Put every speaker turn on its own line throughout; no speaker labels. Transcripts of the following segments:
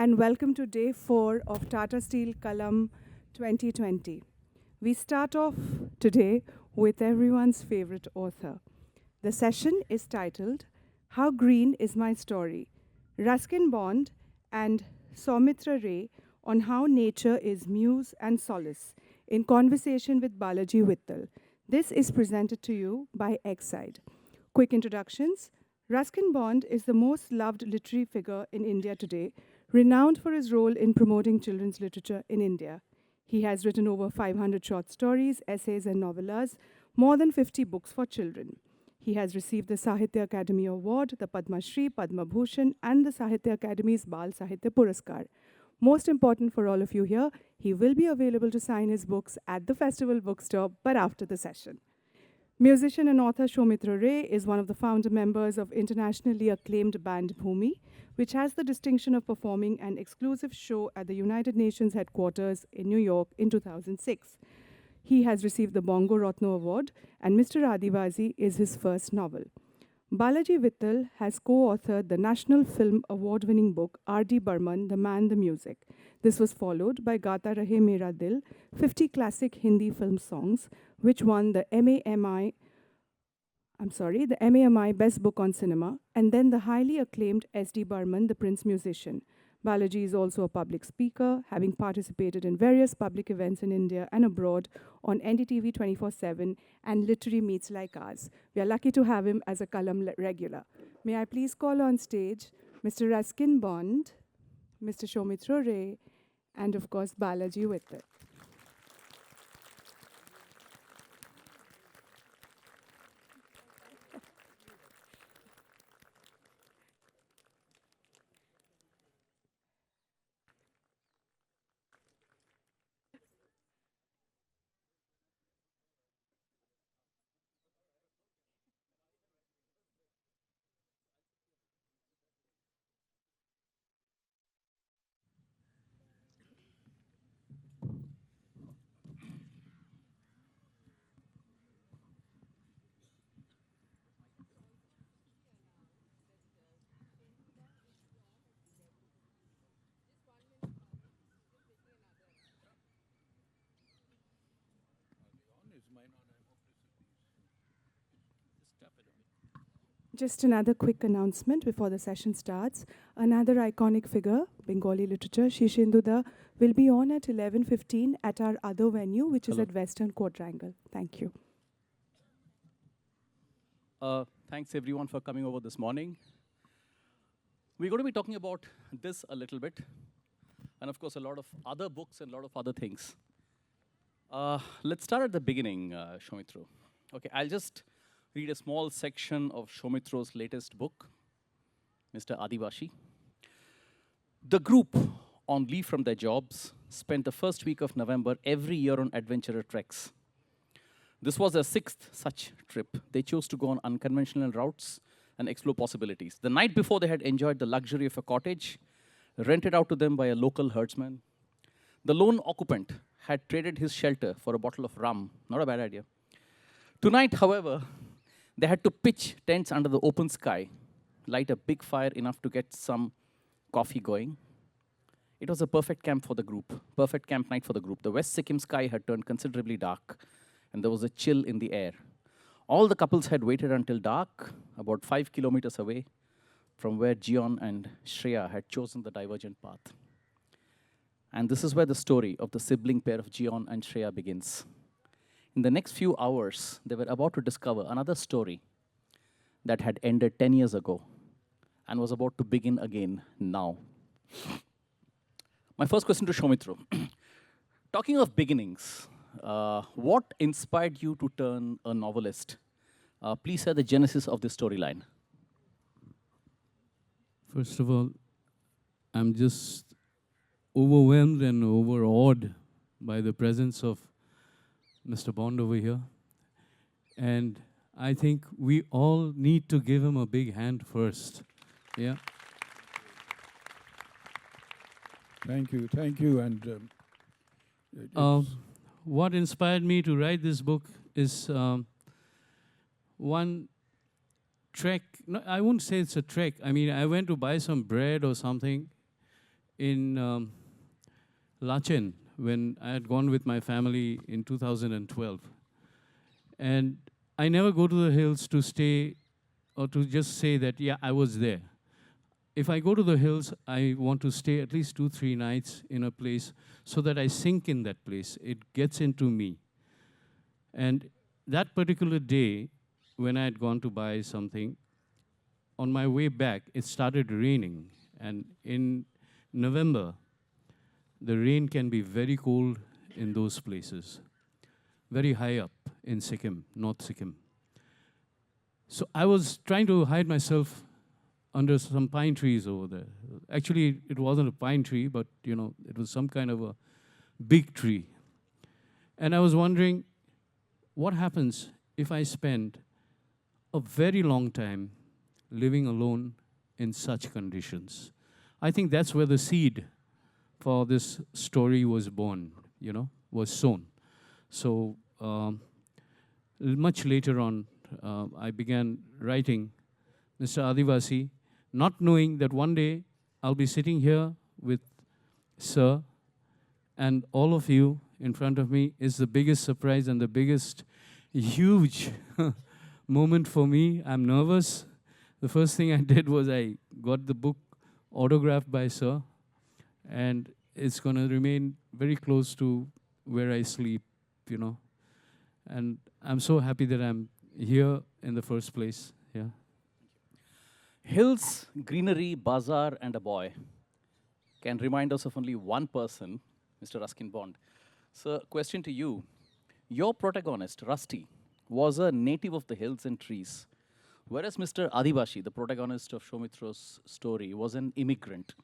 and welcome to day 4 of Tata Steel Kalam 2020. We start off today with everyone's favorite author. The session is titled, How Green is My Story? Ruskin Bond and Soumitra Ray on how nature is muse and solace in conversation with Balaji Vittal. This is presented to you by Exide. Quick introductions. Ruskin Bond is the most loved literary figure in India today, renowned for his role in promoting children's literature in India. He has written over 500 short stories, essays, and novellas, more than 50 books for children. He has received the Sahitya Academy Award, the Padma Shri, Padma Bhushan, and the Sahitya Academy's Bal Sahitya Puraskar. Most important for all of you here, he will be available to sign his books at the festival bookstore, but after the session. Musician and author Soumitra Ray is one of the founder members of internationally acclaimed band Bhumi, which has the distinction of performing an exclusive show at the United Nations headquarters in New York in 2006. He has received the Bongo Ratno Award, and Mr. Adivasi is his first novel. Balaji Vittal has co-authored the National Film Award-winning book R.D. Burman, The Man, the Music. This was followed by Gata Rahe Mera Dil, 50 classic Hindi film songs, which won the MAMI Best Book on Cinema, and then the highly acclaimed S.D. Burman, The Prince Musician. Balaji is also a public speaker, having participated in various public events in India and abroad on NDTV 24/7 and literary meets like ours. We are lucky to have him as a Kalam regular. May I please call on stage Mr. Ruskin Bond, Mr. Soumitra Ray, and of course Balaji Vittal. Just another quick announcement before the session starts. Another iconic figure, Bengali literature, Shishinduda, will be on at 11:15 at our other venue, which is at Western Quadrangle. Thank you.
Thanks everyone for coming over this morning. We're going to be talking about this a little bit, and of course a lot of other books and a lot of other things. Let's start at the beginning, Soumitra. Okay, I'll just read a small section of Soumitra's latest book, Mr. Adivasi. The group, on leave from their jobs, spent the first week of November every year on adventurer treks. This was their 6th such trip. They chose to go on unconventional routes and explore possibilities. The night before, they had enjoyed the luxury of a cottage, rented out to them by a local herdsman. The lone occupant had traded his shelter for a bottle of rum. Not a bad idea. Tonight, however, they had to pitch tents under the open sky, light a big fire enough to get some coffee going. It was a perfect camp for the group, perfect camp night for the group. The West Sikkim sky had turned considerably dark, and there was a chill in the air. All the couples had waited until dark, about 5 kilometers away from where Jion and Shreya had chosen the divergent path. And this is where the story of the sibling pair of Jion and Shreya begins. In the next few hours, they were about to discover another story that had ended 10 years ago and was about to begin again now. My first question to Soumitra. Talking of beginnings, what inspired you to turn a novelist? Please share the genesis of this storyline.
First of all, I'm just overwhelmed and overawed by the presence of Mr. Bond over here. And I think we all need to give him a big hand first. Yeah.
Thank you. And
what inspired me to write this book is one trek. No, I wouldn't say it's a trek. I mean, I went to buy some bread or something, in Lachen when I had gone with my family in 2012. And I never go to the hills to stay or to just say that, yeah, I was there. If I go to the hills, I want to stay at least 2, 3 nights in a place so that I sink in that place. It gets into me. And that particular day, when I had gone to buy something, on my way back, it started raining. And in November, the rain can be very cold in those places, very high up in Sikkim, North Sikkim. So I was trying to hide myself under some pine trees over there. Actually, it wasn't a pine tree, but it was some kind of a big tree. And I was wondering, what happens if I spend a very long time living alone in such conditions? I think that's where the seed for this story was born, was sown. So much later on, I began writing Mr. Adivasi, not knowing that one day I'll be sitting here with Sir, and all of you in front of me is the biggest surprise and the biggest huge moment for me. I'm nervous. The first thing I did was I got the book autographed by Sir, and it's going to remain very close to where I sleep, And I'm so happy that I'm here in the first place. Yeah.
Hills, greenery, bazaar, and a boy can remind us of only one person, Mr. Ruskin Bond. So, question to you. Your protagonist, Rusty, was a native of the hills and trees, whereas Mr. Adivashi, the protagonist of Soumitra's story, was an immigrant.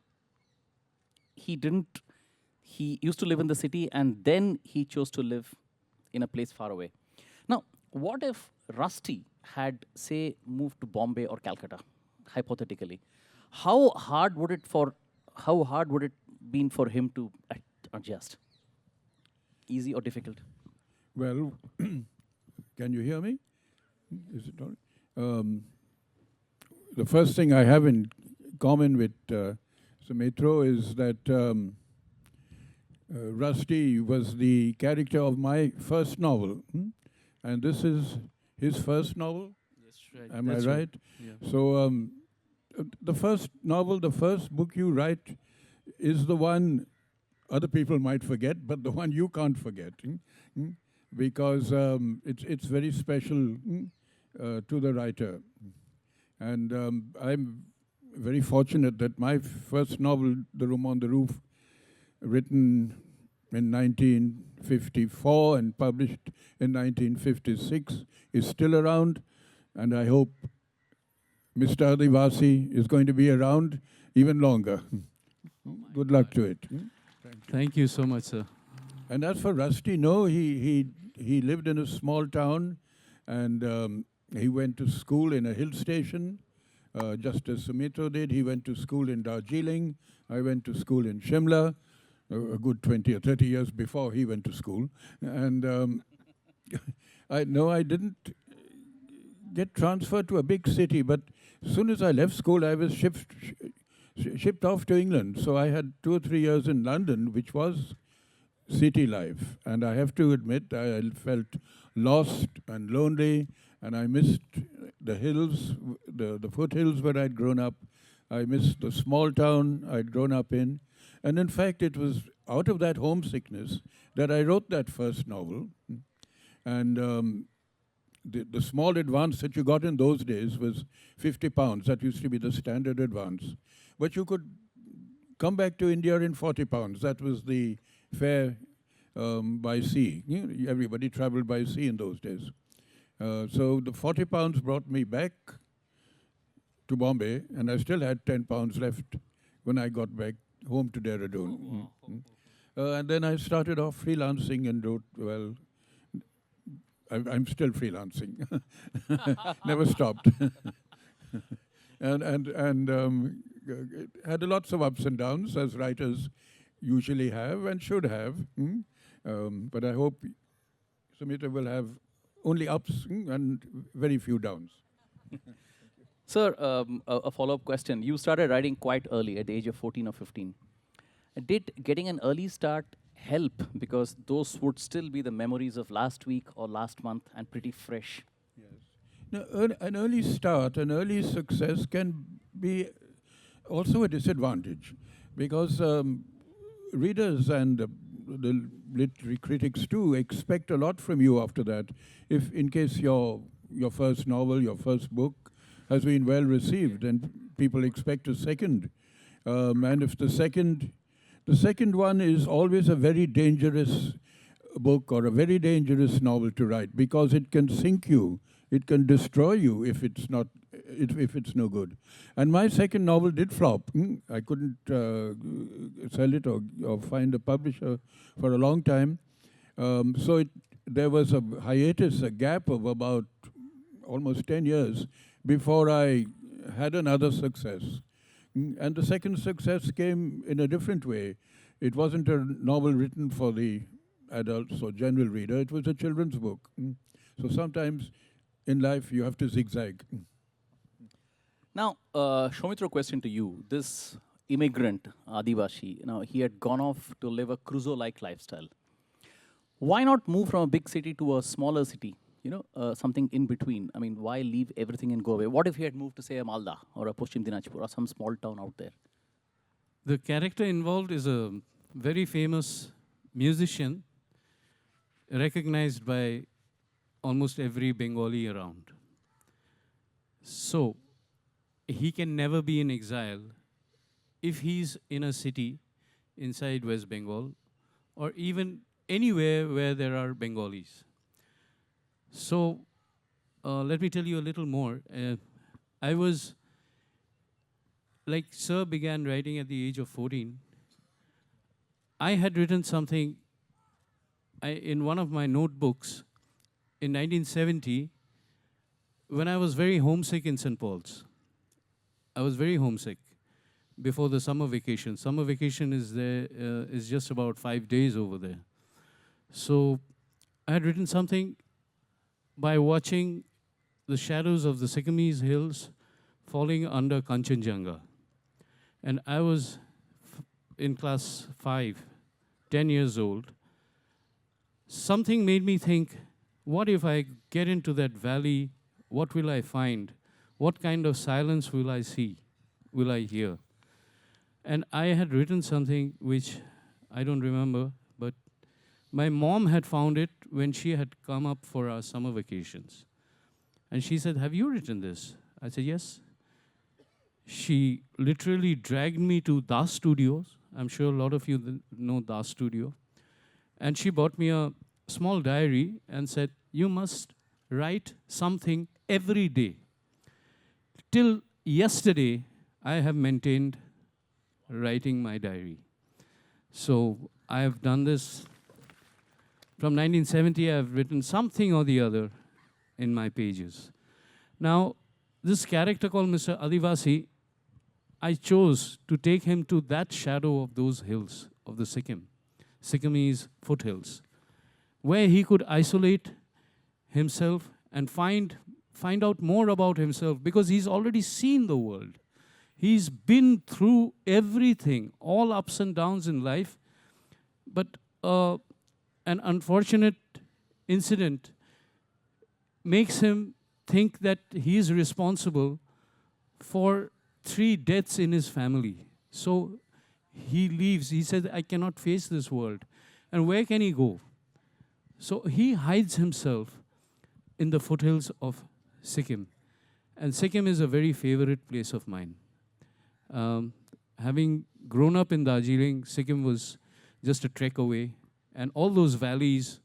He used to live in the city, and then he chose to live in a place far away. Now, what if Rusty had, say, moved to Bombay or Calcutta, hypothetically? How hard would it been for him to adjust? Easy or difficult?
Well, can you hear me? Is it all right? The first thing I have in common with Soumitra is that Rusty was the character of my first novel. And this is his first novel.
That's right.
Am I right?
Yeah.
So the first novel, the first book you write is the one other people might forget, but the one you can't forget. Because it's very special to the writer. And I'm very fortunate that my first novel, The Room on the Roof, written in 1954 and published in 1956, is still around. And I hope Mr. Adivasi is going to be around even longer. Good luck to it.
Thank you so much, sir.
And as for Rusty, no, he lived in a small town, and he went to school in a hill station, just as Soumitra did. He went to school in Darjeeling. I went to school in Shimla, a good 20 or 30 years before he went to school. And I didn't get transferred to a big city, but as soon as I left school, I was shipped off to England. So I had 2 or 3 years in London, which was city life. And I have to admit, I felt lost and lonely, and I missed the hills, the foothills where I'd grown up. I missed the small town I'd grown up in. And in fact, it was out of that homesickness that I wrote that first novel. And the small advance that you got in those days was £50. That used to be the standard advance. But you could come back to India in £40. That was the fare by sea. Everybody traveled by sea in those days. So the £40 brought me back to Bombay, and I still had £10 left when I got back home to Dehradun. And then I started off freelancing and wrote, well, I'm still freelancing. Never stopped. and had lots of ups and downs, as writers usually have and should have. But I hope Soumitra will have only ups and very few downs.
Sir, a follow-up question. You started writing quite early, at the age of 14 or 15. Did getting an early start help? Because those would still be the memories of last week or last month and pretty fresh.
Now, an early start, an early success can be also a disadvantage because readers and the literary critics too expect a lot from you after that. If, in case your first novel, your first book has been well received, and people expect a second, and if the second one is always a very dangerous book or a very dangerous novel to write because it can sink you, it can destroy you if it's not, if it's no good. And my second novel did flop. I couldn't sell it or find a publisher for a long time. So there was a hiatus, a gap of about almost 10 years before I had another success. And the second success came in a different way. It wasn't a novel written for the adults or general reader, it was a children's book. So sometimes in life you have to zigzag.
Now, Soumitra, question to you. This immigrant, Adivashi, he had gone off to live a Crusoe-like lifestyle. Why not move from a big city to a smaller city? Something in between. I mean, why leave everything and go away? What if he had moved to, say, a Malda or a Paschim Dinajpur or some small town out there?
The character involved is a very famous musician, recognized by almost every Bengali around. So, he can never be in exile if he's in a city inside West Bengal or even anywhere where there are Bengalis. So, let me tell you a little more. I was, like Sir began writing at the age of 14. I had written something in one of my notebooks in 1970 when I was very homesick in St. Paul's. I was very homesick before the summer vacation. Summer vacation is just about 5 days over there. So I had written something by watching the shadows of the Sycamore hills falling under Kanchenjunga. And I was in class 5, 10 years old. Something made me think, what if I get into that valley? What will I find? What kind of silence will I see? Will I hear? And I had written something which I don't remember, but my mom had found it when she had come up for our summer vacations. And she said, "Have you written this?" I said, "Yes." She literally dragged me to Das Studios. I'm sure a lot of you know Das Studio. And she bought me a small diary and said, "You must write something every day." Till yesterday, I have maintained writing my diary. So I have done this. From 1970, I've written something or the other in my pages. Now, this character called Mr. Adivasi, I chose to take him to that shadow of those hills, of the Sycamore foothills, where he could isolate himself and find out more about himself, because he's already seen the world. He's been through everything, all ups and downs in life. But an unfortunate incident makes him think that he is responsible for 3 deaths in his family. So he leaves. He said, "I cannot face this world." And where can he go? So he hides himself in the foothills of Sikkim. And Sikkim is a very favorite place of mine. Having grown up in Darjeeling, Sikkim was just a trek away. And all those valleys,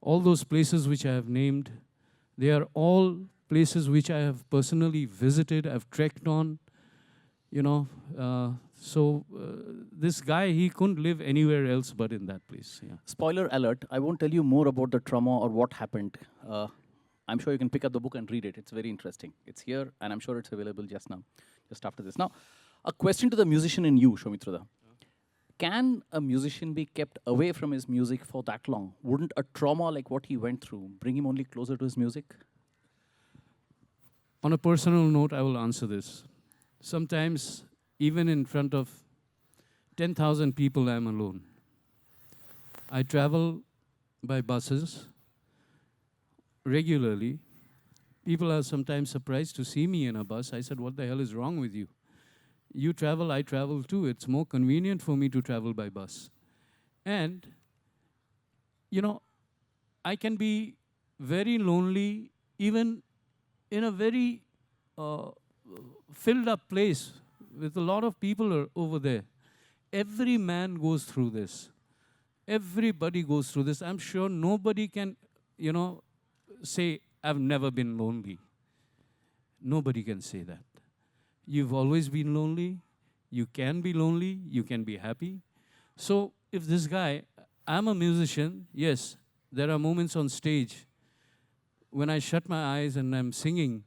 all those places which I have named, they are all places which I have personally visited, I've trekked on, this guy, he couldn't live anywhere else but in that place. Yeah.
Spoiler alert, I won't tell you more about the trauma or what happened. I'm sure you can pick up the book and read it. It's very interesting. It's here, and I'm sure it's available just now, just after this. Now, a question to the musician in you, Soumitra. Can a musician be kept away from his music for that long? Wouldn't a trauma like what he went through bring him only closer to his music?
On a personal note, I will answer this. Sometimes, even in front of 10,000 people, I'm alone. I travel by buses regularly. People are sometimes surprised to see me in a bus. I said, what the hell is wrong with you? You travel, I travel too. It's more convenient for me to travel by bus. And, you know, I can be very lonely even in a very filled up place with a lot of people over there. Every man goes through this. Everybody goes through this. I'm sure nobody can, say, I've never been lonely. Nobody can say that. You've always been lonely. You can be lonely. You can be happy. So if this guy, I'm a musician, yes, there are moments on stage when I shut my eyes and I'm singing,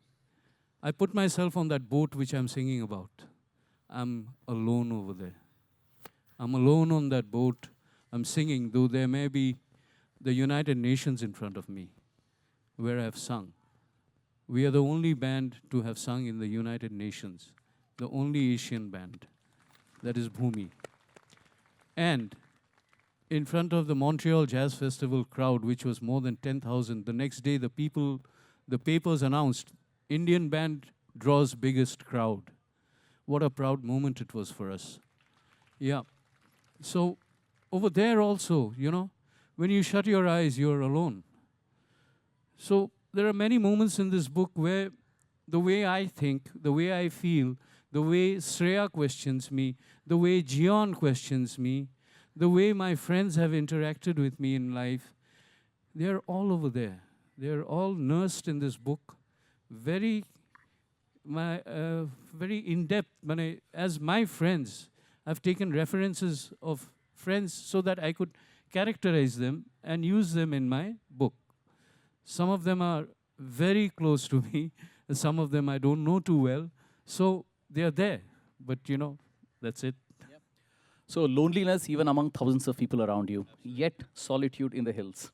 I put myself on that boat which I'm singing about. I'm alone over there. I'm alone on that boat. I'm singing, though there may be the United Nations in front of me, where I've sung. We are the only band to have sung in the United Nations, the only Asian band. That is Bhumi. And in front of the Montreal Jazz Festival crowd, which was more than 10,000, the next day the papers announced, Indian band draws biggest crowd. What a proud moment it was for us. Yeah. So over there also, when you shut your eyes, you're alone. So there are many moments in this book where the way I think, the way I feel, the way Shreya questions me, the way Jion questions me, the way my friends have interacted with me in life, they're all over there. They're all nursed in this book, very in-depth. As my friends, I've taken references of friends so that I could characterize them and use them in my book. Some of them are very close to me, and some of them I don't know too well. So they're there, but that's it.
Yep. So loneliness even among thousands of people around you, yet solitude in the hills.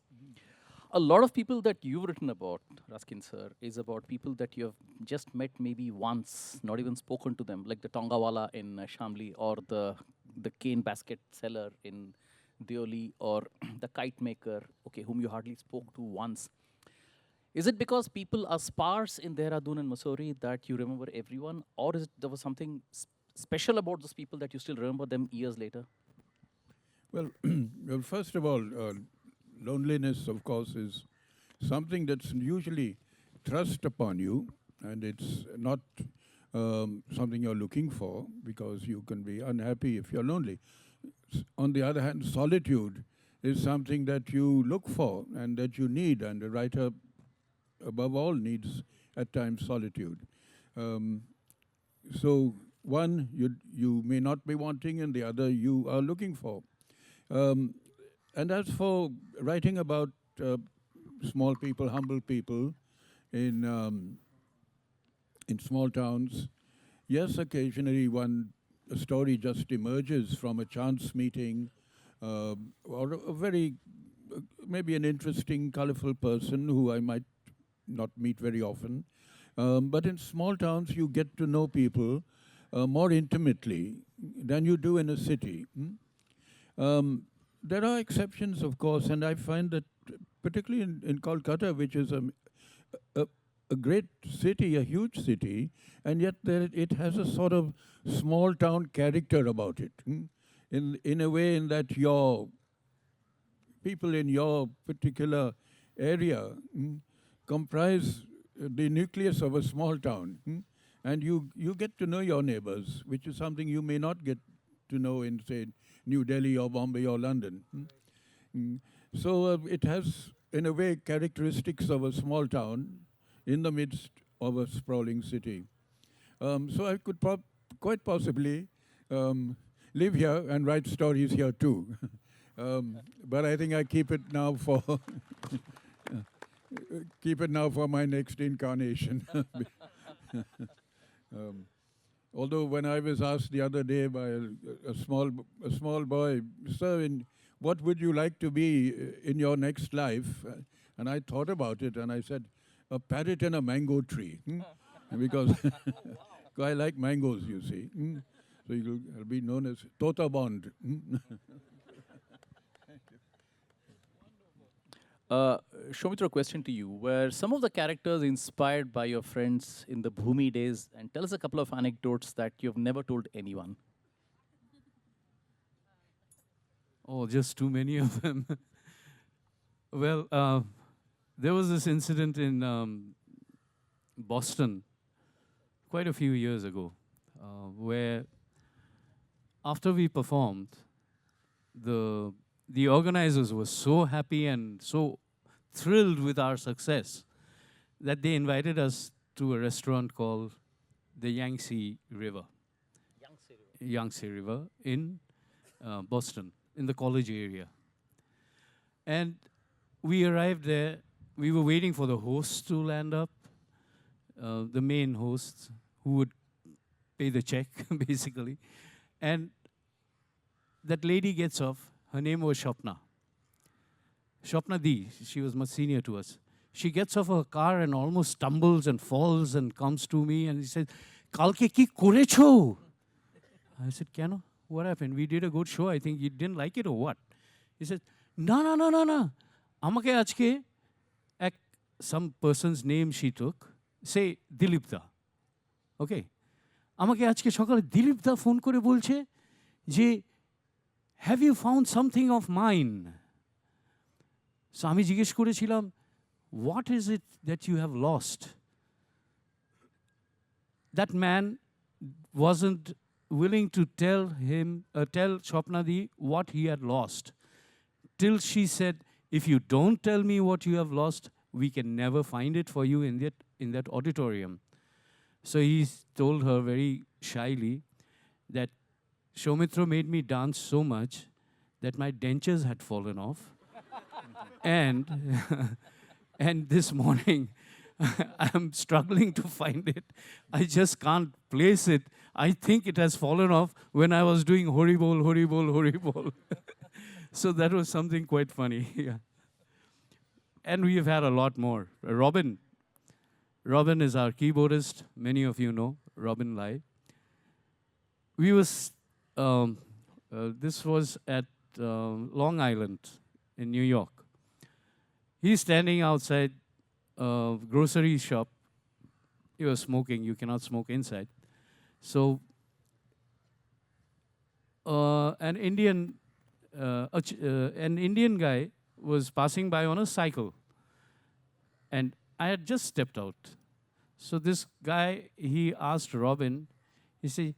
A lot of people that you've written about, Ruskin sir, is about people that you have just met maybe once, not even spoken to them, like the Tongawala in Shamli, or the cane basket seller in Deoli, or the kite maker, whom you hardly spoke to once. Is it because people are sparse in Dehradun and Mussoorie that you remember everyone, or is it there was something special about those people that you still remember them years later?
Well, well, first of all, loneliness, of course, is something that's usually thrust upon you, and it's not something you're looking for, because you can be unhappy if you're lonely. On the other hand, solitude is something that you look for and that you need, and a writer, above all, needs at times solitude. So one you may not be wanting, and the other you are looking for. And as for writing about small people, humble people in small towns, yes, occasionally a story just emerges from a chance meeting, or a very, maybe an interesting, colorful person who I might not meet very often. But in small towns, you get to know people more intimately than you do in a city. There are exceptions, of course, and I find that particularly in Kolkata, which is a great city, a huge city, and yet it has a sort of small town character about it. In a way, in that your people in your particular area comprise the nucleus of a small town. And you get to know your neighbors, which is something you may not get to know in, say, New Delhi or Bombay or London. So it has, in a way, characteristics of a small town in the midst of a sprawling city. So I could quite possibly live here and write stories here too. But I think I keep it now for my next incarnation. Although when I was asked the other day by a small boy, sir, what would you like to be in your next life? And I thought about it, and I said, a parrot and a mango tree, because I like mangoes, you see. So you'll be known as Tota Bond.
Soumitra, question to you. Were some of the characters inspired by your friends in the Bhumi days? And tell us a couple of anecdotes that you've never told anyone.
Oh, just too many of them. Well, there was this incident in Boston quite a few years ago, where after we performed, the organizers were so happy and so thrilled with our success that they invited us to a restaurant called the Yangtze River. Yangtze River in Boston, in the college area. And we arrived there. We were waiting for the host to land up, the main host who would pay the check, basically. And that lady gets off. Her name was Shopna. Shopna Di. She was much senior to us. She gets off her car and almost stumbles and falls and comes to me and she says, "Kalke ki korecho?" I said, "Keno? What happened? We did a good show. I think you didn't like it or what?" He said, "No, no, no, no, no. Amake ajke," some person's name she took, say Dilip da. Okay. Amake ajke সকালে দিলীপ দা phone করে বলছে যে have you found something of mine? So আমি জিজ্ঞেস করেছিলাম, what is it that you have lost? That man wasn't willing to tell Shopnadi what he had lost. Till she said, if you don't tell me what you have lost, we can never find it for you in that auditorium. So he told her very shyly that Soumitra made me dance so much that my dentures had fallen off. and and this morning, I'm struggling to find it. I just can't place it. I think it has fallen off when I was doing horrible, horrible, horrible. So that was something quite funny. Yeah. And we have had a lot more. Robin is our keyboardist. Many of you know Robin Lai. This was at Long Island in New York. He's standing outside a grocery shop. He was smoking. You cannot smoke inside. So an Indian guy was passing by on a cycle. And I had just stepped out. So this guy, he asked Robin, he said,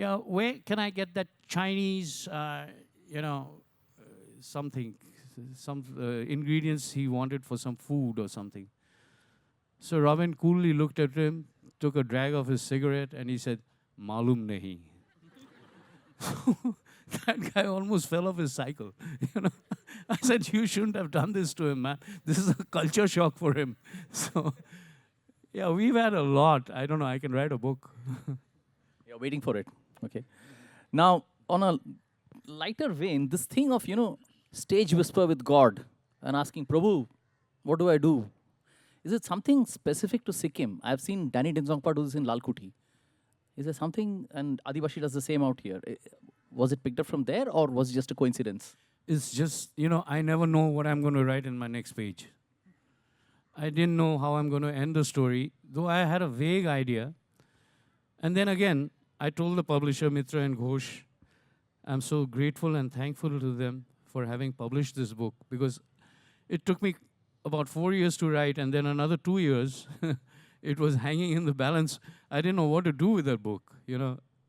"Yeah, where can I get that Chinese, something, some ingredients he wanted for some food or something?" So Robin coolly looked at him, took a drag of his cigarette, and he said, "Malum nahi." That guy almost fell off his cycle. I said, "You shouldn't have done this to him, man. This is a culture shock for him." So, yeah, we've had a lot. I don't know. I can write a book.
You're waiting for it. Okay. Now, on a lighter vein, this thing of, stage whisper with God and asking, "Prabhu, what do I do?" Is it something specific to Sikkim? I've seen Danny Denzongpa do this in Lalkuti. Is there something, and Adivashi does the same out here? Was it picked up from there, or was it just a coincidence?
It's just, I never know what I'm going to write in my next page. I didn't know how I'm going to end the story, though I had a vague idea. And then again, I told the publisher, Mitra and Ghosh, I'm so grateful and thankful to them for having published this book, because it took me about 4 years to write, and then another 2 years, it was hanging in the balance. I didn't know what to do with that book.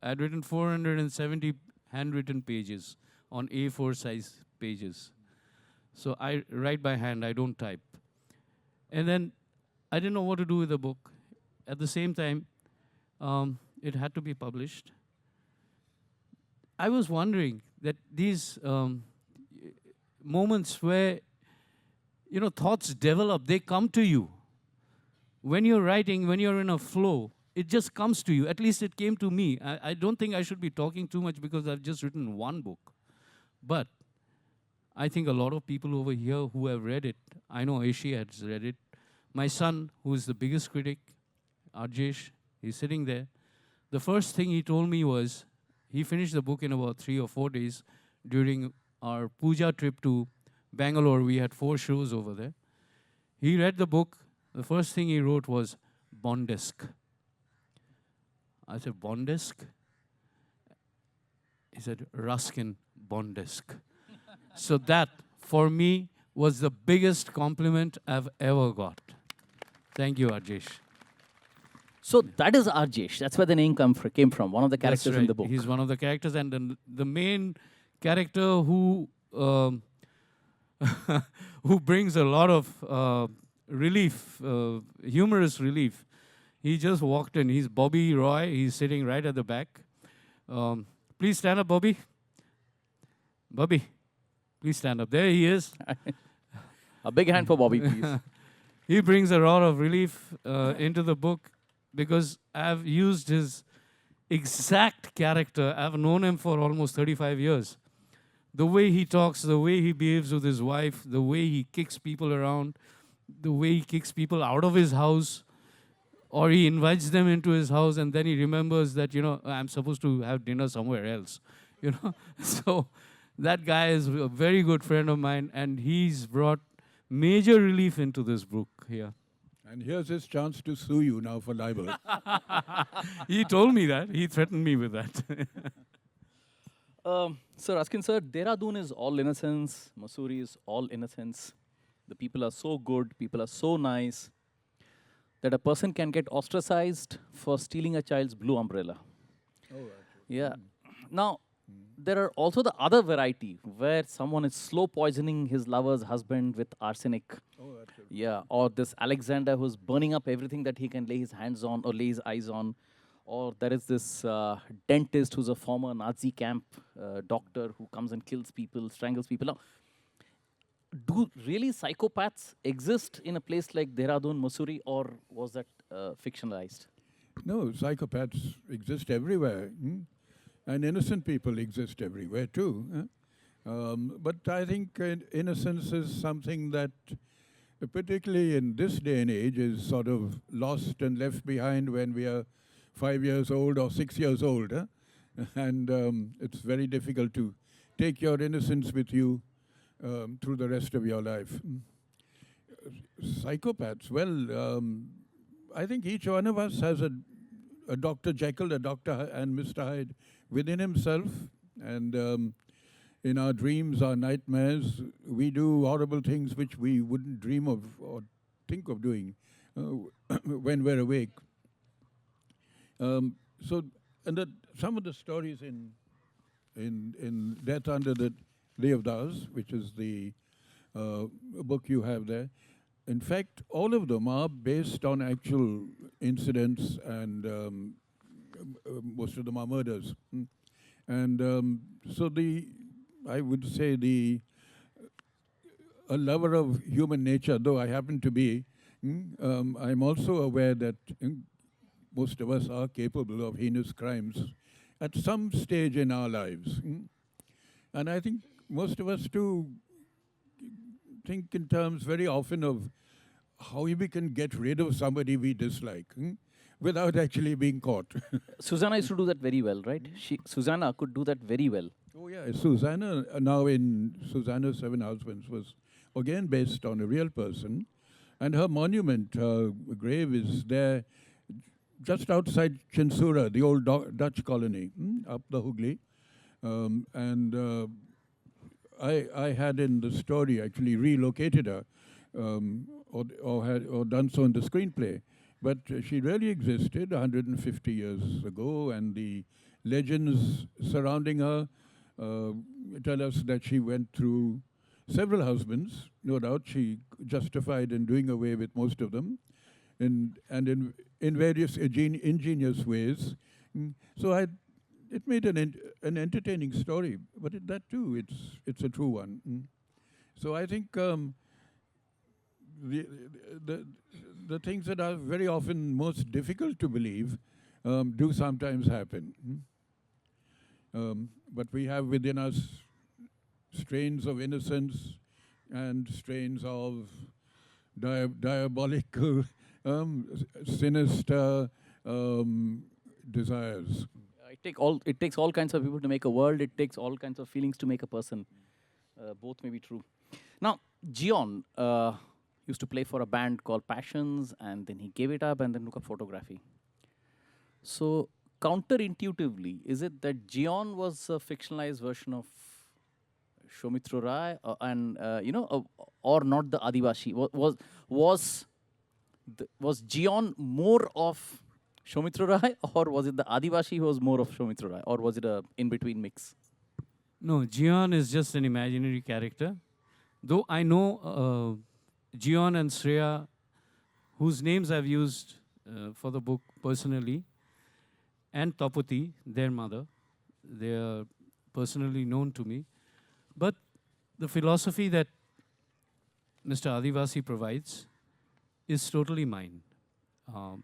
I'd written 470 handwritten pages on A4 size pages. So I write by hand, I don't type. And then I didn't know what to do with the book. At the same time, it had to be published. I was wondering that these moments where, thoughts develop, they come to you. When you're writing, when you're in a flow, it just comes to you. At least it came to me. I don't think I should be talking too much because I've just written one book. But I think a lot of people over here who have read it, I know Aishi has read it. My son, who is the biggest critic, Arjesh, he's sitting there. the first thing he told me was, he finished the book in about 3 or 4 days during our puja trip to Bangalore. We had 4 shows over there. He read the book. The first thing he wrote was Bondesk. I said, Bondesk? He said, Ruskin Bondesk. So that, for me, was the biggest compliment I've ever got. Thank you, Arjesh.
So that is Arjesh. That's where the name came from, one of the
That's
characters in the book.
He's one of the characters, and the main character who who brings a lot of relief, humorous relief. He just walked in. He's Bobby Roy. He's sitting right at the back. Please stand up, Bobby. Bobby, please stand up. There he is.
A big hand for Bobby, please.
He brings a lot of relief into the book because I've used his exact character. I've known him for almost 35 years. The way he talks, the way he behaves with his wife, the way he kicks people around, the way he kicks people out of his house, or he invites them into his house and then he remembers that, I'm supposed to have dinner somewhere else, So that guy is a very good friend of mine, and he's brought major relief into this book here.
And here's his chance to sue you now for libel.
He told me that. He threatened me with that.
So Ruskin sir, Dehradun is all innocence. Mussoorie is all innocence. The people are so good. People are so nice that a person can get ostracized for stealing a child's blue umbrella.
Oh, right.
Yeah. Now, there are also the other variety where someone is slow poisoning his lover's husband with arsenic.
Oh, that's it.
Yeah. Or this Alexander who's burning up everything that he can lay his hands on or lay his eyes on. Or there is this dentist who's a former Nazi camp doctor who comes and kills people, strangles people. Now, do really psychopaths exist in a place like Dehradun, Mussoorie, or was that fictionalized?
No, psychopaths exist everywhere. And innocent people exist everywhere too. But I think innocence is something that, particularly in this day and age, is sort of lost and left behind when we are 5 years old or 6 years old. And it's very difficult to take your innocence with you through the rest of your life. Psychopaths, well, I think each one of us has a Dr. Jekyll, a Dr. and Mr. Hyde within himself. And in our dreams, our nightmares, we do horrible things which we wouldn't dream of or think of doing when we're awake. Some of the stories in Death Under the Day of Dars, which is the book you have there, in fact, all of them are based on actual incidents, and most of them are murders. And so I would say a lover of human nature, though I happen to be, I'm also aware that most of us are capable of heinous crimes at some stage in our lives. And I think most of us too think in terms very often of how we can get rid of somebody we dislike without actually being caught.
Susanna used to do that very well, right? Susanna could do that very well.
Oh yeah, Susanna, now in Susanna's Seven Husbands, was again based on a real person. And her monument, her grave is there just outside Chinsura, the old Dutch colony, up the Hooghly. I had in the story actually relocated her or done so in the screenplay. But she really existed 150 years ago, and the legends surrounding her tell us that she went through several husbands. No doubt she justified in doing away with most of them, and in various ingenious ways. So it made an entertaining story, but that too, it's a true one. So I think the things that are very often most difficult to believe do sometimes happen. But we have within us strains of innocence and strains of diabolical, sinister, desires.
It takes all kinds of people to make a world. It takes all kinds of feelings to make a person. Both may be true. Now, Gion used to play for a band called Passions, and then he gave it up and then took up photography. So, counterintuitively, is it that Gion was a fictionalized version of Soumitra Rai, or not the Adivashi? Was Gion more of Soumitra Rai, or was it the Adivashi who was more of Soumitra Rai, or was it a in-between mix?
No, Jian is just an imaginary character. Though I know Jian and Shreya, whose names I've used for the book personally, and Tapati, their mother. They are personally known to me. But the philosophy that Mr. Adivasi provides is totally mine. Um,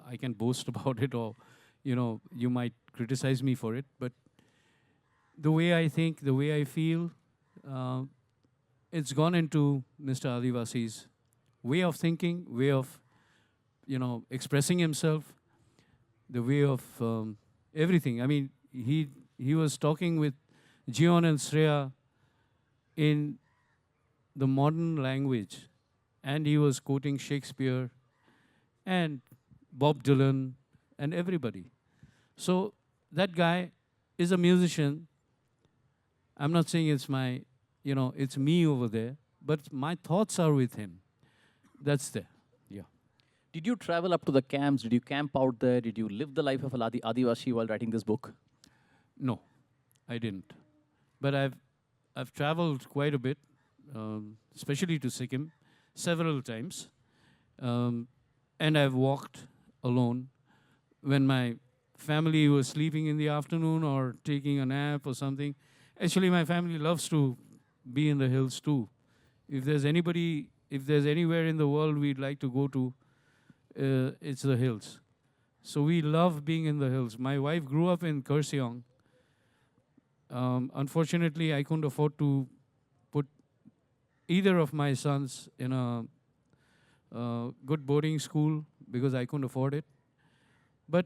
I can boast about it, or you might criticize me for it, but the way I think, the way I feel, uh, it's gone into Mr. Adivasi's way of thinking, way of expressing himself, the way of everything. I mean, he was talking with Jion and Shreya in the modern language, and he was quoting Shakespeare and Bob Dylan and everybody. So that guy is a musician. I'm not saying it's it's me over there, but my thoughts are with him. That's there. Yeah.
Did you travel up to the camps? Did you camp out there? Did you live the life of a Adivashi while writing this book?
No, I didn't. But I've traveled quite a bit, especially to Sikkim, several times, and I've walked alone when my family was sleeping in the afternoon or taking a nap or something. Actually, my family loves to be in the hills too. If there's anywhere in the world we'd like to go to, it's the hills. So we love being in the hills. My wife grew up in Kurseong. Unfortunately, I couldn't afford to put either of my sons in a good boarding school because I couldn't afford it. But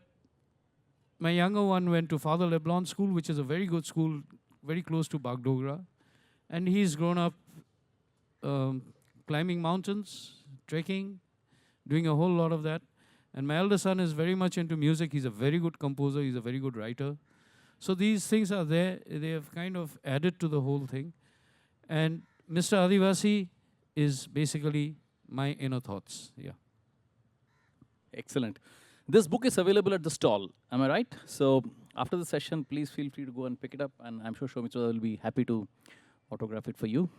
my younger one went to Father Leblon School, which is a very good school, very close to Bagdogra. And he's grown up climbing mountains, trekking, doing a whole lot of that. And my elder son is very much into music. He's a very good composer. He's a very good writer. So these things are there. They have kind of added to the whole thing. And Mr. Adivasi is basically my inner thoughts. Yeah.
Excellent. This book is available at the stall. Am I right? So after the session, please feel free to go and pick it up. And I'm sure Soumitra will be happy to autograph it for you.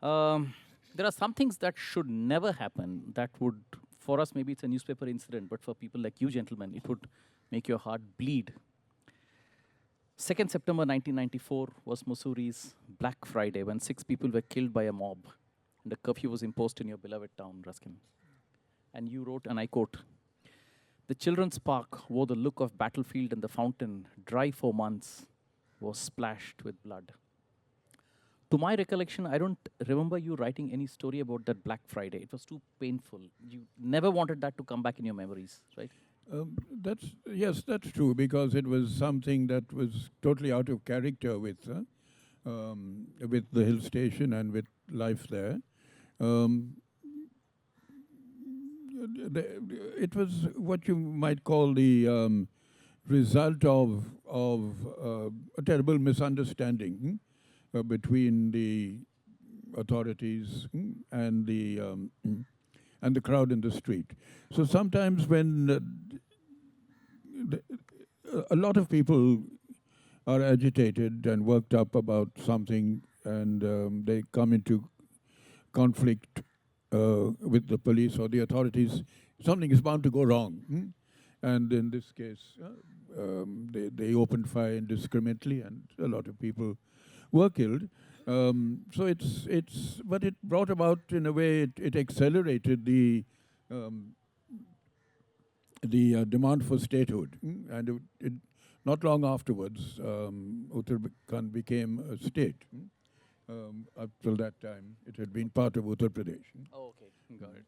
There are some things that should never happen that would, for us, maybe it's a newspaper incident, but for people like you, gentlemen, it would make your heart bleed. 2nd September 1994 was Mussoorie's Black Friday when 6 people were killed by a mob and a curfew was imposed in your beloved town, Ruskin. And you wrote, and I quote, "The children's park wore the look of battlefield and the fountain, dry for months, was splashed with blood." To my recollection, I don't remember you writing any story about that Black Friday. It was too painful. You never wanted that to come back in your memories, right?
Yes, that's true, because it was something that was totally out of character with the hill station and with life there. It was what you might call the result of a terrible misunderstanding between the authorities and the crowd in the street. So sometimes when a lot of people are agitated and worked up about something, and they come into conflict with the police or the authorities, something is bound to go wrong. And in this case, they opened fire indiscriminately, and a lot of people were killed. So but it brought about, in a way, it accelerated the demand for statehood. And not long afterwards, Uttarakhand became a state. Up till that time, it had been part of Uttar Pradesh.
Oh, okay. Got it.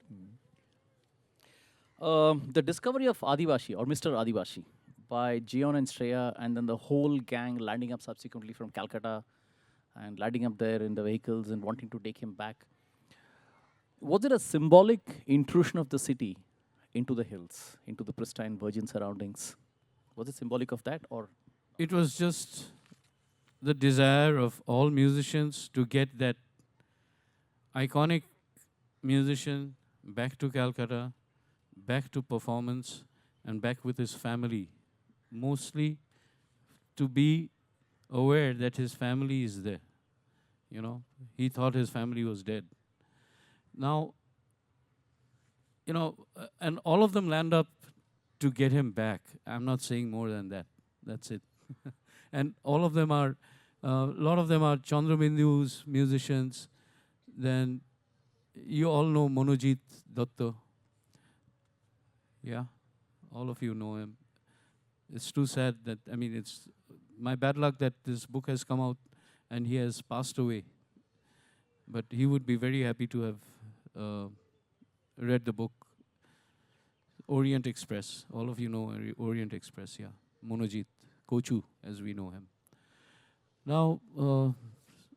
The discovery of Adivashi or Mr. Adivashi by Jion and Shreya, and then the whole gang landing up subsequently from Calcutta and landing up there in the vehicles and wanting to take him back. Was it a symbolic intrusion of the city into the hills, into the pristine virgin surroundings? Was it symbolic of that, or
It was just the desire of all musicians to get that iconic musician back to Calcutta, back to performance, and back with his family. Mostly to be aware that his family is there. You know, he thought his family was dead. Now, and all of them land up to get him back. I'm not saying more than that. That's it. And all of them are, a lot of them are Chandrabindu's musicians. Then you all know Manojit Datta. Yeah, all of you know him. It's too sad that, it's my bad luck that this book has come out and he has passed away. But he would be very happy to have read the book. Orient Express. All of you know Orient Express, yeah. Monojit, Kochu, as we know him. Now,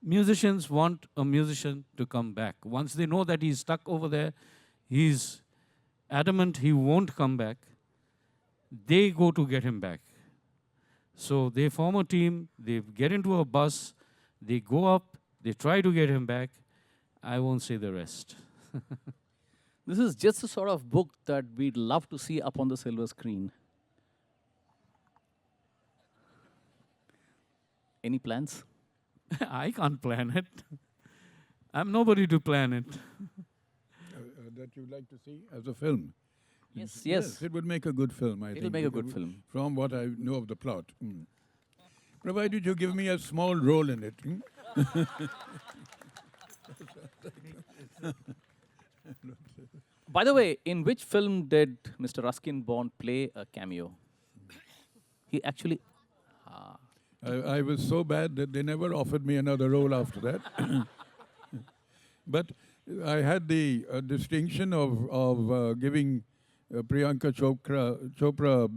musicians want a musician to come back. Once they know that he's stuck over there, he's adamant he won't come back, they go to get him back. So they form a team, they get into a bus, they go up, they try to get him back. I won't say the rest.
this is just the sort of book that we'd love to see up on the silver screen? Any plans?
I can't plan it. I'm nobody to plan it.
That you'd like to see as a film?
Yes.
It would make a good film, I think.
It'll make a good film.
From what I know of the plot. Provided you give me a small role in it.
By the way, in which film did Mr. Ruskin Bond play a cameo? He actually...
I was so bad that they never offered me another role after that. But I had the distinction of giving Priyanka Chopra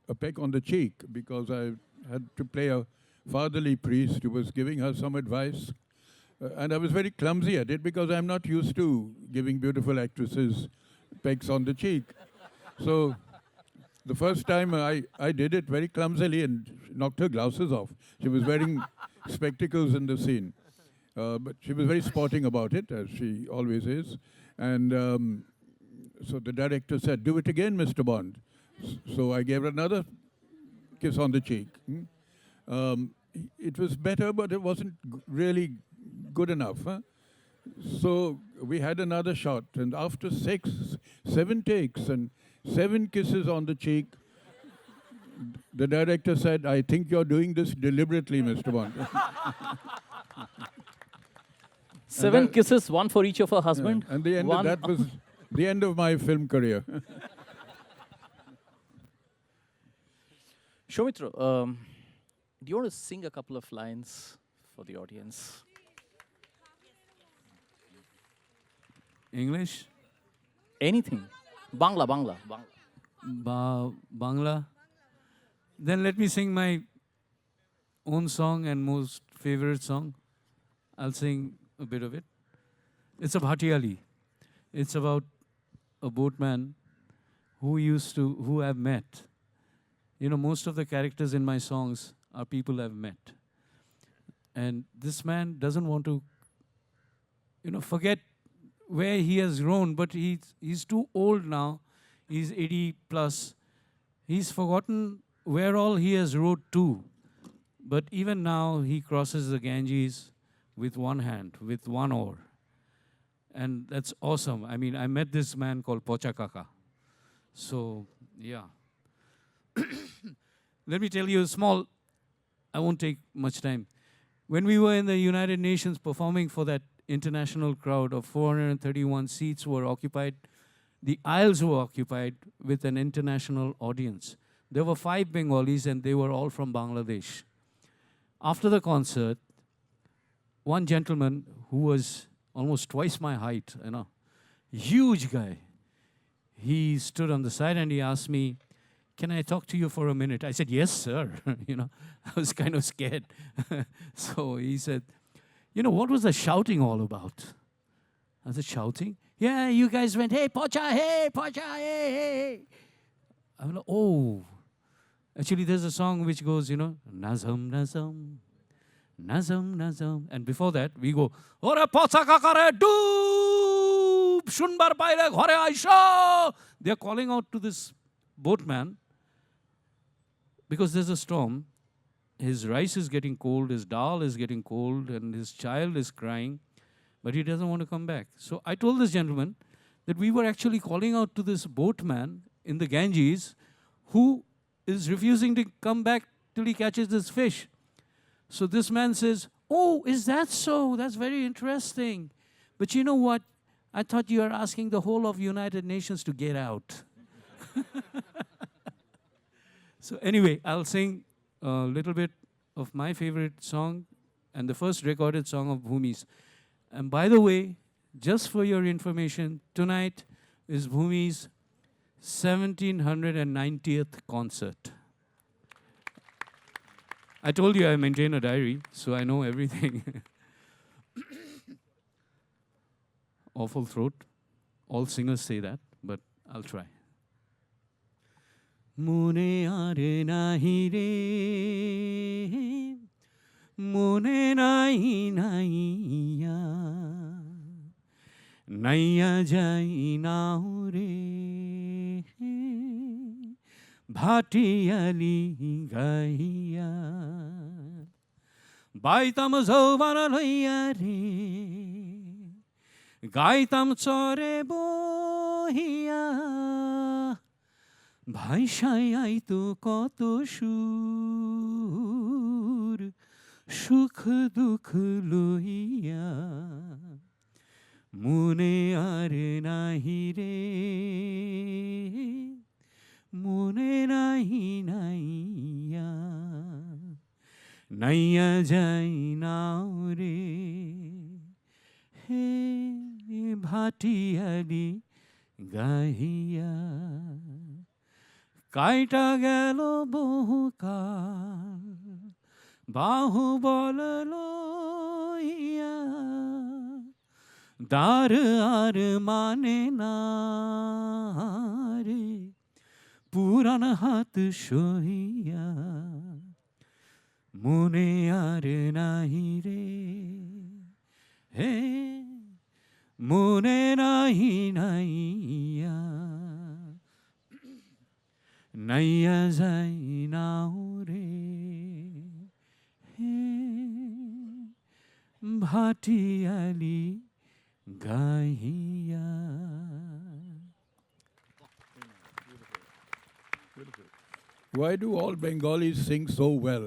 a peck on the cheek because I had to play a fatherly priest who was giving her some advice. And I was very clumsy at it because I'm not used to giving beautiful actresses pecks on the cheek. So the first time I did it very clumsily and knocked her glasses off. She was wearing spectacles in the scene. But she was very sporting about it, as she always is. And so the director said, "Do it again, Mr. Bond." So I gave her another kiss on the cheek. It was better, but it wasn't really good enough. So we had another shot, and after 7 takes and 7 kisses on the cheek, the director said, "I think you're doing this deliberately, Mr. Bond."
7 kisses, 1 for each of her husband.
And the end
one
that was the end of my film career.
Soumitra, do you want to sing a couple of lines for the audience?
English?
Anything. Bangla.
Bangla? Then let me sing my own song and most favorite song. I'll sing a bit of it. It's of Bhatiyali. It's about a boatman who I've met. You know, most of the characters in my songs are people I've met. And this man doesn't want to, forget where he has grown, but he's too old now. He's 80 plus. He's forgotten where all he has rowed to. But even now, he crosses the Ganges with one hand, with one oar. And that's awesome. I mean, I met this man called Pocha Kaka. So, yeah. Let me tell you I won't take much time. When we were in the United Nations performing for that international crowd of 431 seats were occupied, the aisles were occupied with an international audience. There were 5 Bengalis and they were all from Bangladesh. After the concert, one gentleman who was almost twice my height, huge guy, he stood on the side and he asked me, "Can I talk to you for a minute?" I said, "Yes, sir." I was kind of scared. So he said, "What was the shouting all about?" I said, "Shouting? Yeah, you guys went, hey, Pocha, hey, hey, hey." I'm like, oh. Actually, there's a song which goes, Nazam, Nazam, Nazam, Nazam. And before that, we go, Ore Pocha kakare doob, shunbar paile ghore aisha. They're calling out to this boatman because there's a storm. His rice is getting cold, his dal is getting cold, and his child is crying, but he doesn't want to come back. So I told this gentleman that we were actually calling out to this boatman in the Ganges who is refusing to come back till he catches this fish. So this man says, "Oh, is that so? That's very interesting. But you know what? I thought you were asking the whole of United Nations to get out." So anyway, I'll sing a little bit of my favorite song and the first recorded song of Bhumi's. And by the way, just for your information, tonight is Bhumi's 1790th concert. I told you I maintain a diary, so I know everything. Awful throat. All singers say that, but I'll try. Mone are nahi re, mone nahi naiya, naiya jai nao re, bhatiyali gaiya, baitam zauvana loiya re, gaitam chore bohiya. ভাইসাই আইতো কত সুর সুখ দুঃখ লইয়া মনে আর নাহি রে মনে নাহি নাইয়া নাইয়া যাই নাও রে হে ভাটিয়ালি গাহিয়া কাইটা গেল বহুকাল বাহুবল লইয়া দ্বার আর মানে না রে পুরান হাত সহিয়া মনে আর নাহি রে হে মনে নাহি নাইয়া নাইয়া যাই নাও রে হে ভাটিয়ালি গাহিয়া।
Why do all Bengalis sing so well?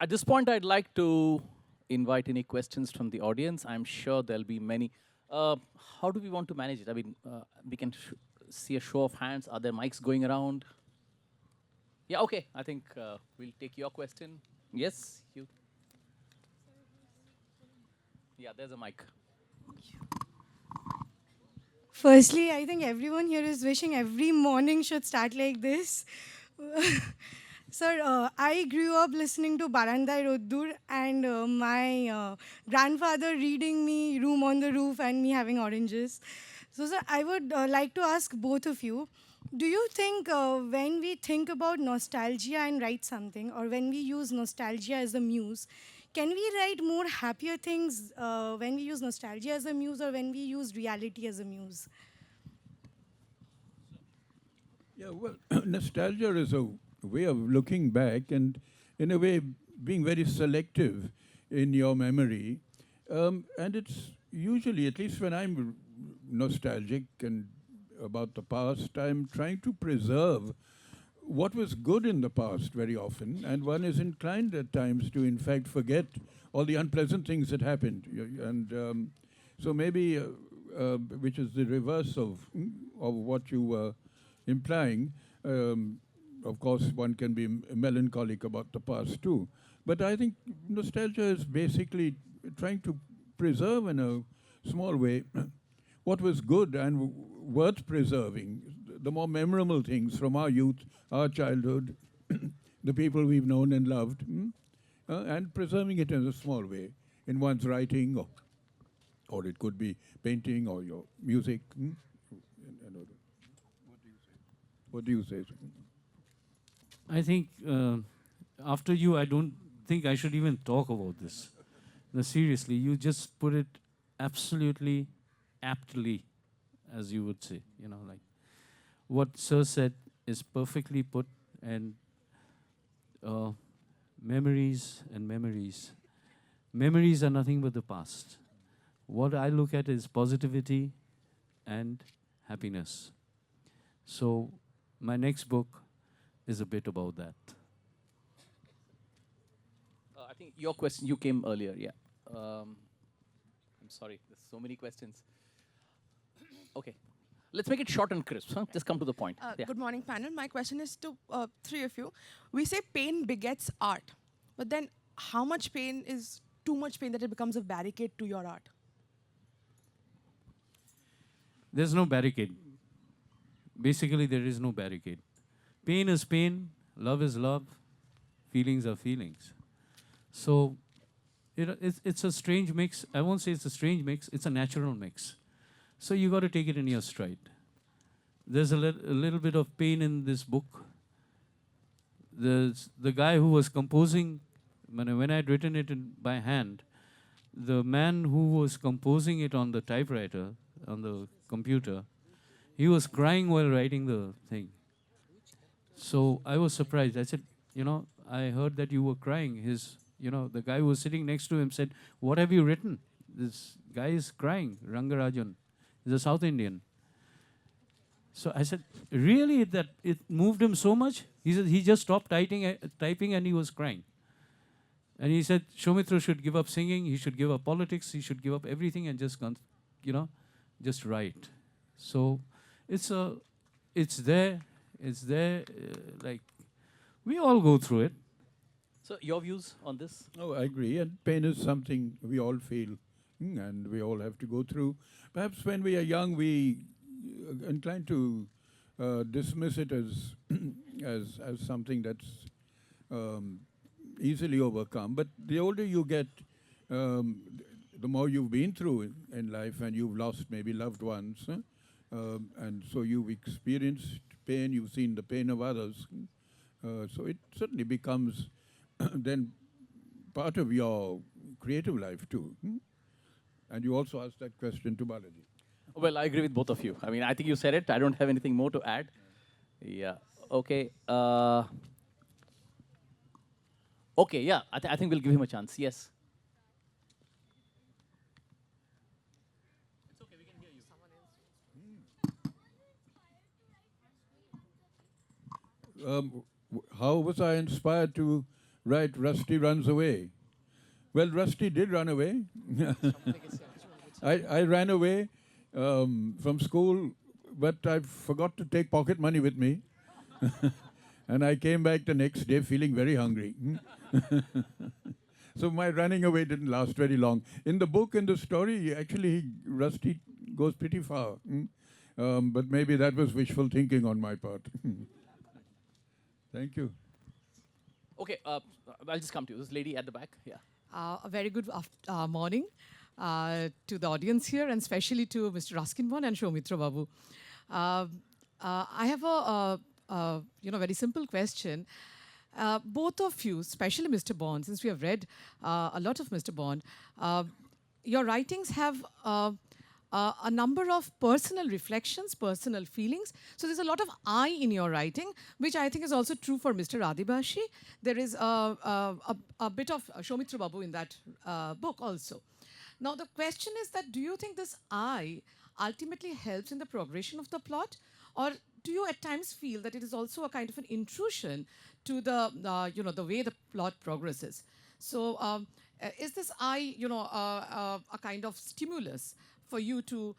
At this point, I'd like to invite any questions from the audience. I'm sure there'll be many. How do we want to manage it? I mean, we can see a show of hands. Are there mics going around? Yeah, okay. I think we'll take your question. Yes, you. Yeah, there's a mic.
Firstly, I think everyone here is wishing every morning should start like this. Sir, I grew up listening to Barandai Roddur and my grandfather reading me Room on the Roof and me having oranges. So, sir, I would like to ask both of you, do you think when we think about nostalgia and write something, or when we use nostalgia as a muse, can we write more happier things when we use nostalgia as a muse or when we use reality as a muse?
Yeah, well, nostalgia is a way of looking back and, in a way, being very selective in your memory. And it's usually, at least when I'm nostalgic and about the past, I'm trying to preserve what was good in the past very often, and one is inclined at times to, in fact, forget all the unpleasant things that happened. And so maybe, which is the reverse of what you were implying. Of course, one can be melancholic about the past too. But I think nostalgia is basically trying to preserve in a small way what was good and worth preserving, the more memorable things from our youth, our childhood, the people we've known and loved, and preserving it in a small way in one's writing, or it could be painting or your music. What do you say?
I think after you, I don't think I should even talk about this. No, seriously, you just put it absolutely aptly, as you would say. You know, like what Sir said is perfectly put, and memories and memories. Memories are nothing but the past. What I look at is positivity and happiness. So my next book is a bit about that.
I think your question, you came earlier, yeah. I'm sorry, there's so many questions. Okay, let's make it short and crisp, huh? Just come to the point. Yeah.
Good morning, panel. My question is to three of you. We say pain begets art, but then how much pain is too much pain that it becomes a barricade to your art?
There's no barricade. Basically, there is no barricade. Pain is pain, love is love, feelings are feelings. So it's a strange mix. I won't say it's a strange mix, it's a natural mix. So you got to take it in your stride. There's a little bit of pain in this book. There's the guy who was composing, when I had written it by hand, the man who was composing it on the typewriter, on the computer, he was crying while writing the thing. So I was surprised. I said, I heard that you were crying. The guy who was sitting next to him said, what have you written? This guy is crying, Rangarajan. He's a South Indian. So I said, really? That it moved him so much? He said he just stopped typing and he was crying. And he said, Soumitra should give up singing, he should give up politics, he should give up everything and just, just write. So it's there, like, we all go through it.
So your views on this?
Oh, I agree. And pain is something we all feel, and we all have to go through. Perhaps when we are young, we inclined to dismiss it as as something that's easily overcome. But the older you get, the more you've been through in life, and you've lost maybe loved ones, and so you've experienced pain. You've seen the pain of others. So it certainly becomes then part of your creative life too. And you also asked that question to Balaji.
Well, I agree with both of you. I mean, I think you said it. I don't have anything more to add. Yeah. Okay. Okay, yeah. I think we'll give him a chance. Yes. It's okay. We can hear you.
How was I inspired to write Rusty Runs Away? Well, Rusty did run away. I ran away from school, but I forgot to take pocket money with me. And I came back the next day feeling very hungry. So my running away didn't last very long. In the book, in the story, actually, Rusty goes pretty far. But maybe that was wishful thinking on my part. Thank you.
Okay, I'll just come to you. This lady at the back. Yeah.
A very good morning to the audience here, and especially to Mr. Ruskin and Soumitra Babu. I have a very simple question. Both of you, especially Mr. Bond, since we have read a lot of Mr. Bond, your writings have a number of personal reflections, personal feelings. So there's a lot of I in your writing, which I think is also true for Mr. Adibashi. There is a bit of Soumitra Babu in that book also. Now the question is that, do you think this I ultimately helps in the progression of the plot, or do you at times feel that it is also a kind of an intrusion to the the way the plot progresses? So is this I a kind of stimulus for you to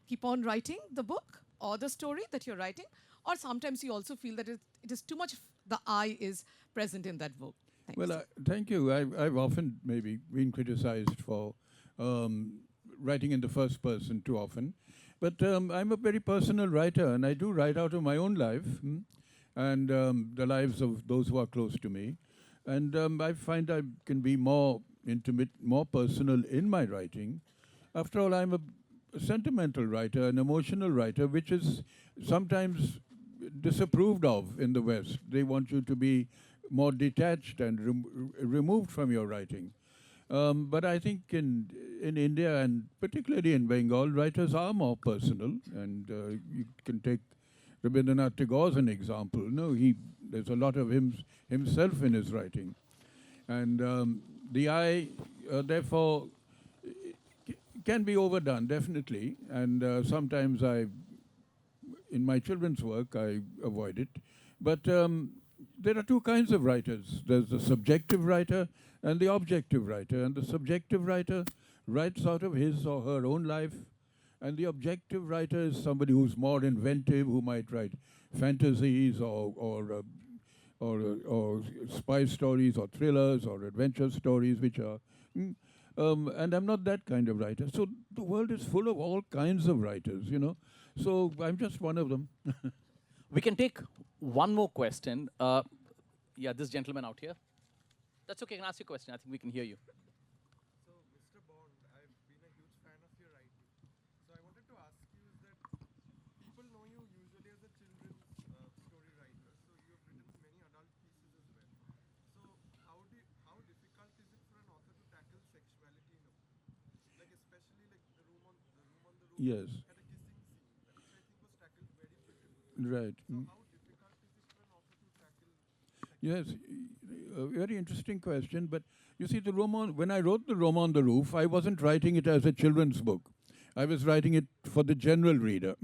keep on writing the book or the story that you're writing, or sometimes you also feel that it is too much the I is present in that book? Thanks.
Well, thank you. I've often maybe been criticized for writing in the first person too often. But I'm a very personal writer, and I do write out of my own life and the lives of those who are close to me. And I find I can be more intimate, more personal in my writing. After all, I'm a sentimental writer, an emotional writer, which is sometimes disapproved of in the West. They want you to be more detached and removed from your writing. But I think in India and particularly in Bengal, writers are more personal, and you can take Rabindranath Tagore as an example. No, there's a lot of himself in his writing, and the I, therefore, can be overdone definitely, and sometimes in my children's work, I avoid it. But there are two kinds of writers. There's the subjective writer and the objective writer. And the subjective writer writes out of his or her own life. And the objective writer is somebody who's more inventive, who might write fantasies or spy stories or thrillers or adventure stories, which are... and I'm not that kind of writer. So the world is full of all kinds of writers, you know. So I'm just one of them.
We can take one more question. Yeah, this gentleman out here. That's okay, I can ask you a question. I think we can hear you.
So, Mr. Bond, I've been a huge fan of your writing. So, I wanted to ask you is that people know you usually as a children's story writer. So, you have written many adult pieces as well. So, how difficult is it for an author to tackle sexuality in a book? Like, especially like the room on the roof
Yes.
had a kissing scene, which I think was tackled very beautifully.
Right.
So, how difficult is it for an author to tackle?
Yes, a very interesting question. But you see, when I wrote The Room on the Roof, I wasn't writing it as a children's book. I was writing it for the general reader.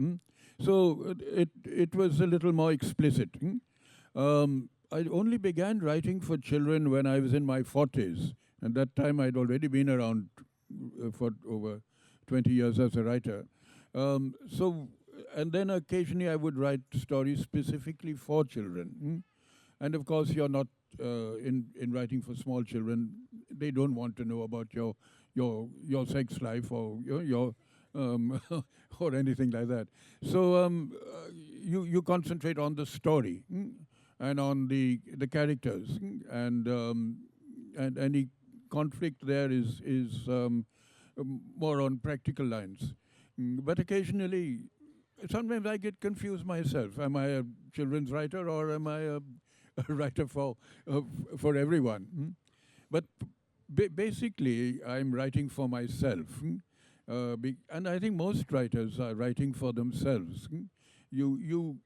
So it was a little more explicit. I only began writing for children when I was in my 40s. And that time I'd already been around for over 20 years as a writer. And then occasionally I would write stories specifically for children. And of course, you're not in writing for small children. They don't want to know about your sex life or your or anything like that. So you concentrate on the story and on the characters, and any conflict there is more on practical lines. But occasionally, sometimes I get confused myself. Am I a children's writer or am I a writer for everyone? But basically, I'm writing for myself. And I think most writers are writing for themselves.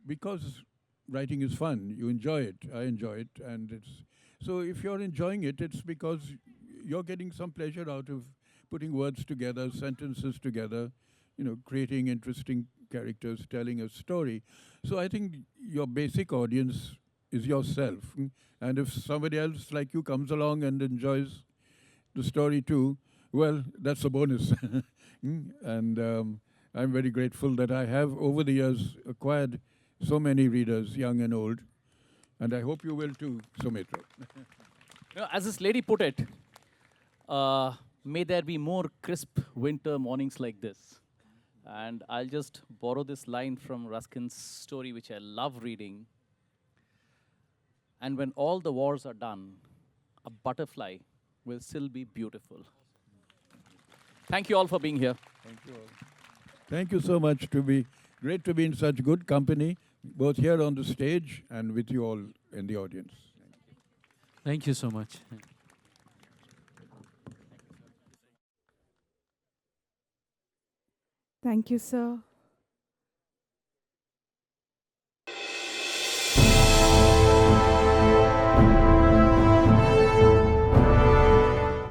Because writing is fun, you enjoy it, I enjoy it, and so if you're enjoying it, it's because you're getting some pleasure out of putting words together, sentences together, creating interesting characters, telling a story. So I think your basic audience is yourself. And if somebody else like you comes along and enjoys the story too, well, that's a bonus. And I'm very grateful that I have, over the years, acquired so many readers, young and old. And I hope you will too, Soumitra.
As this lady put it, may there be more crisp winter mornings like this. And I'll just borrow this line from Ruskin's story, which I love reading. And when all the wars are done, a butterfly will still be beautiful. Thank you all for being here.
Thank you all. Thank you so much. Great to be in such good company, both here on the stage and with you all in the audience.
Thank you so much.
Thank you, sir.